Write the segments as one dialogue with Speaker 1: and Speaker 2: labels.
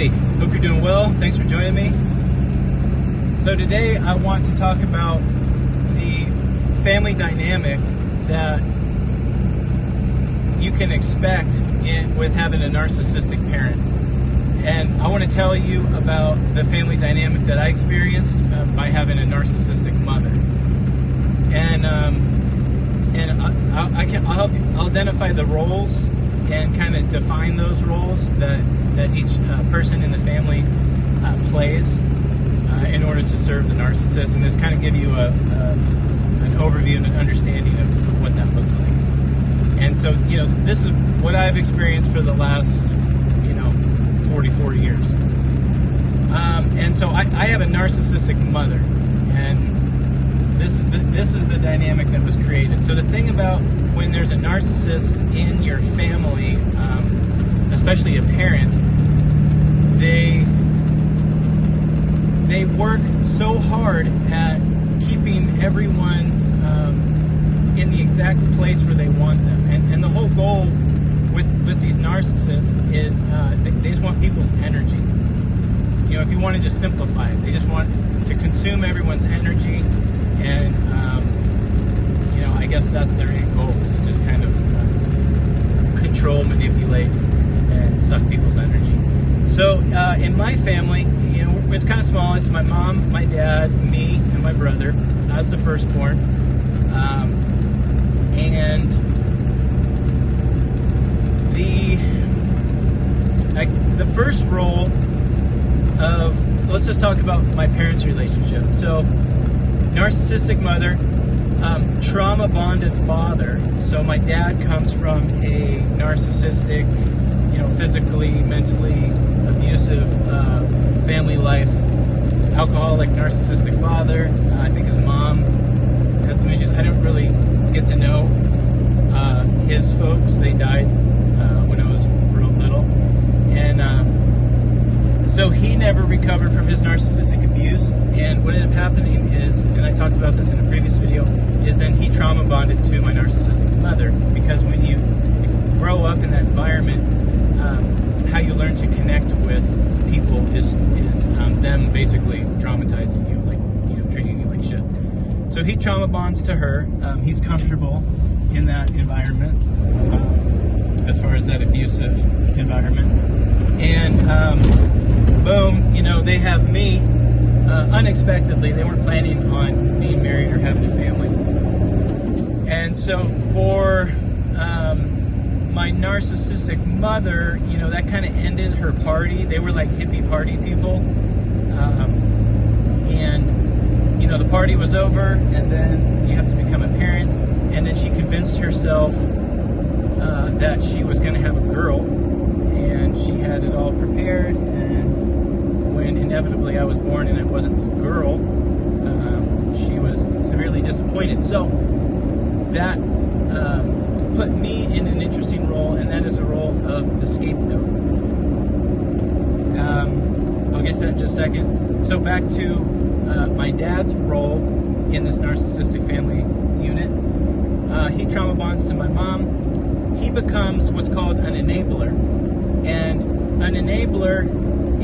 Speaker 1: everybody. Hope you're doing well. Thanks for joining me. So today I want to talk about the family dynamic that you can expect with having a narcissistic parent. And I want to tell you about the family dynamic that I experienced by having a narcissistic mother. And I'll identify the roles and kind of define those roles that each person in the family plays in order to serve the narcissist, and this kind of give you an overview and an understanding of what that looks like. And so, this is what I've experienced for the last 40 years. And so I have a narcissistic mother, and this is the dynamic that was created. So the thing about when there's a narcissist in your family, especially a parent, they work so hard at keeping everyone in the exact place where they want them. And the whole goal with these narcissists is they just want people's energy. If you want to just simplify it, they just want to consume everyone's energy, and I guess that's their end goal, is to just kind of control, manipulate, and suck people's energy. So in my family, it's kind of small. It's my mom, my dad, me, and my brother. I was the firstborn, and the first role of, let's just talk about my parents' relationship. So, narcissistic mother, trauma bonded father. So my dad comes from a narcissistic, physically, mentally abusive family life, alcoholic, narcissistic father. I think his mom had some issues. I didn't really get to know his folks. They died when I was real little. And so he never recovered from his narcissistic abuse. And what ended up happening is, and I talked about this in a previous video, is then he trauma bonded to my narcissistic mother. Because when you grow up in that environment, how you learn to connect with people is them basically traumatizing you, like treating you like shit. So he trauma bonds to her. He's comfortable in that environment, as far as that abusive environment. And boom, they have me unexpectedly. They weren't planning on being married or having a family. And so for my narcissistic mother, that kind of ended her party. They were like hippie party people. And the party was over, and then you have to become a parent. And then she convinced herself that she was going to have a girl, and she had it all prepared. And when inevitably I was born and it wasn't this girl, she was severely disappointed. So that put me in an interesting role, and that is the role of the scapegoat. I'll get to that in just a second. So back to my dad's role in this narcissistic family unit. He trauma bonds to my mom. He becomes what's called an enabler. And an enabler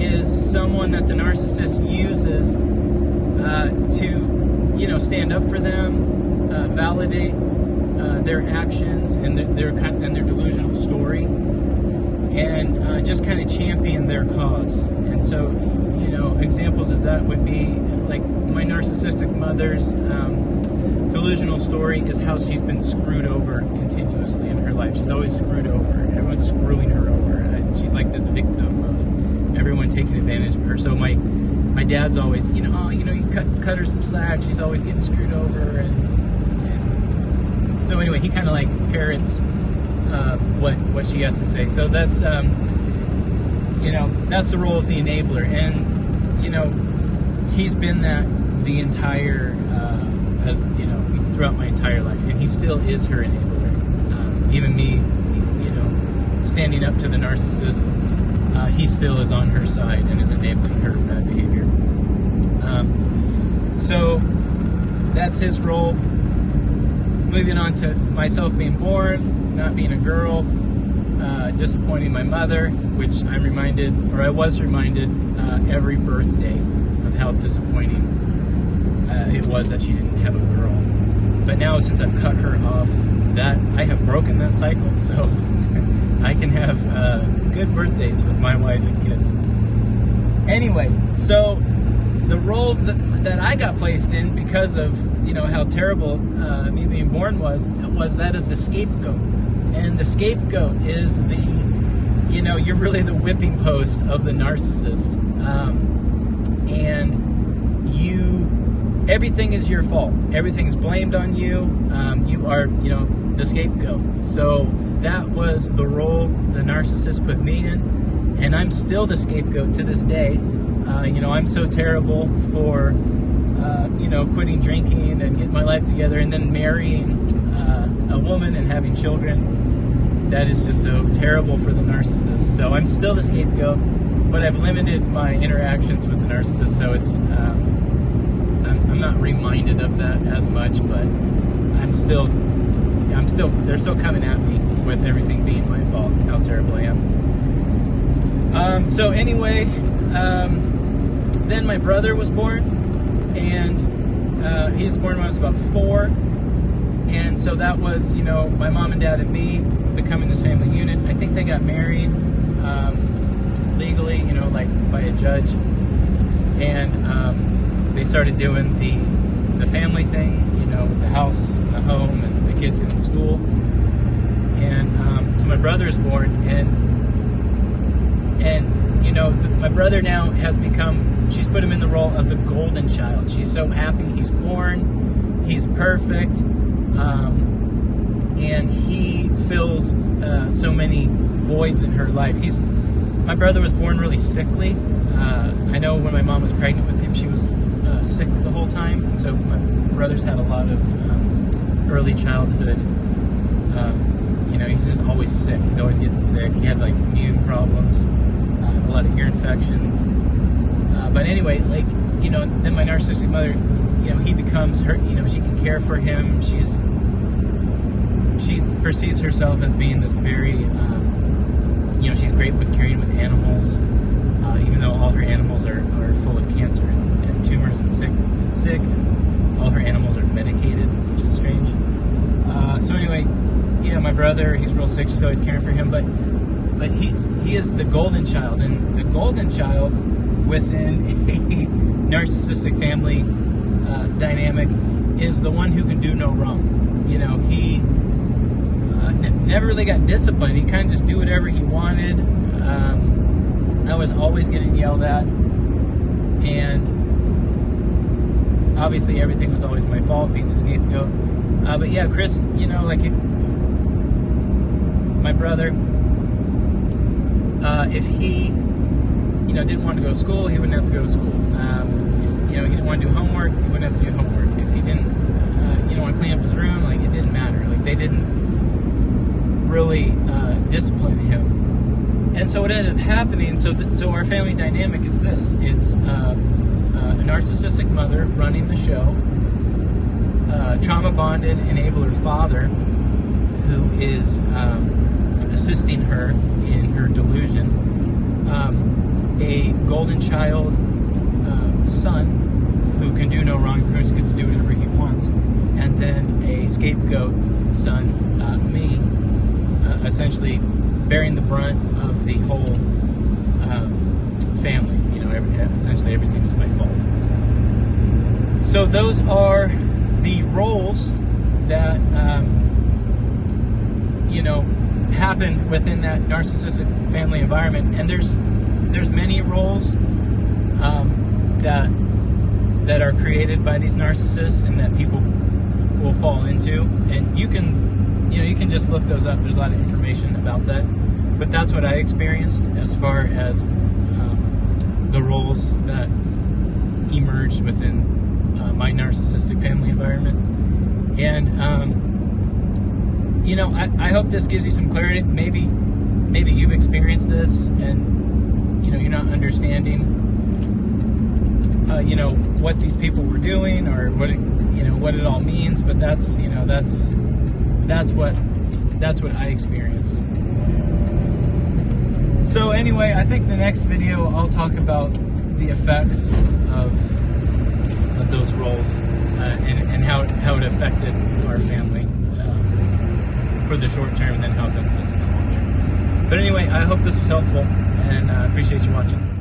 Speaker 1: is someone that the narcissist uses to, stand up for them, validate their actions and their delusional story, and just kind of champion their cause. And so, examples of that would be like my narcissistic mother's delusional story is how she's been screwed over continuously in her life. She's always screwed over. Everyone's screwing her over. And she's like this victim of everyone taking advantage of her. So my dad's always, you cut her some slack. She's always getting screwed over. And so anyway, he kind of like parrots what she has to say. So that's that's the role of the enabler. And he's been that the entire throughout my entire life, and he still is her enabler. Even me, standing up to the narcissist, he still is on her side and is enabling her bad behavior. So that's his role. Moving on to myself being born, not being a girl. disappointing my mother, which I was reminded every birthday of how disappointing it was that she didn't have a girl. But now, since I've cut her off, that I have broken that cycle, so I can have good birthdays with my wife and kids. Anyway, so the role that I got placed in because of how terrible me being born was that of the scapegoat. And the scapegoat is you're really the whipping post of the narcissist. And everything is your fault. Everything is blamed on you. You are, the scapegoat. So that was the role the narcissist put me in. And I'm still the scapegoat to this day. I'm so terrible for, quitting drinking and getting my life together and then marrying a woman and having children. That is just so terrible for the narcissist. So I'm still the scapegoat, but I've limited my interactions with the narcissist, so it's I'm not reminded of that as much, but they're still coming at me with everything being my fault, how terrible I am. So anyway, then my brother was born, and he was born when I was about 4, and so that was, my mom and dad and me becoming this family unit. I think they got married legally, like by a judge, and they started doing the family thing, with the house, and the home, and the kids going to school. And so my brother is born, and my brother now she's put him in the role of the golden child. She's so happy he's born, he's perfect, and he fills so many voids in her life. My brother was born really sickly. I know when my mom was pregnant with him, she was sick the whole time, and so my brother's had a lot of early childhood. He's just always sick. He's always getting sick. He had immune problems, a lot of ear infections. But anyway, then my narcissistic mother, he becomes her. She can care for him. She perceives herself as being this very, she's great with caring with animals, even though all her animals are full of cancer and tumors and sick. And all her animals are medicated, which is strange. So anyway, my brother, he's real sick. She's always caring for him, but he is the golden child, and the golden child within a narcissistic family dynamic is the one who can do no wrong. He never really got disciplined. He kind of just do whatever he wanted. I was always getting yelled at, and obviously everything was always my fault, being the scapegoat. But yeah, Chris, my brother, if he, didn't want to go to school, he wouldn't have to go to school. If, he didn't want to do homework, he wouldn't have to do homework. If he didn't, want to clean up his room, it didn't matter. They didn't really discipline him. And so what ended up happening, so our family dynamic is this. It's a narcissistic mother running the show, trauma-bonded enabler father who is assisting her in her delusion, a golden child son who can do no wrong, who just gets to do whatever he wants, and then a scapegoat son, me, essentially bearing the brunt of the whole family. Essentially everything was my fault. So those are the roles that happen within that narcissistic family environment, and there's many roles that are created by these narcissists and that people will fall into, and you can just look those up. There's a lot of information about that, but that's what I experienced as far as the roles that emerged within my narcissistic family environment. And I hope this gives you some clarity. Maybe you've experienced this, and you're not understanding what these people were doing, or what it all means. But that's what I experienced. So anyway, I think the next video I'll talk about the effects of those roles and how it affected our family for the short term, and then how it affected us in the long term. But anyway, I hope this was helpful, and I appreciate you watching.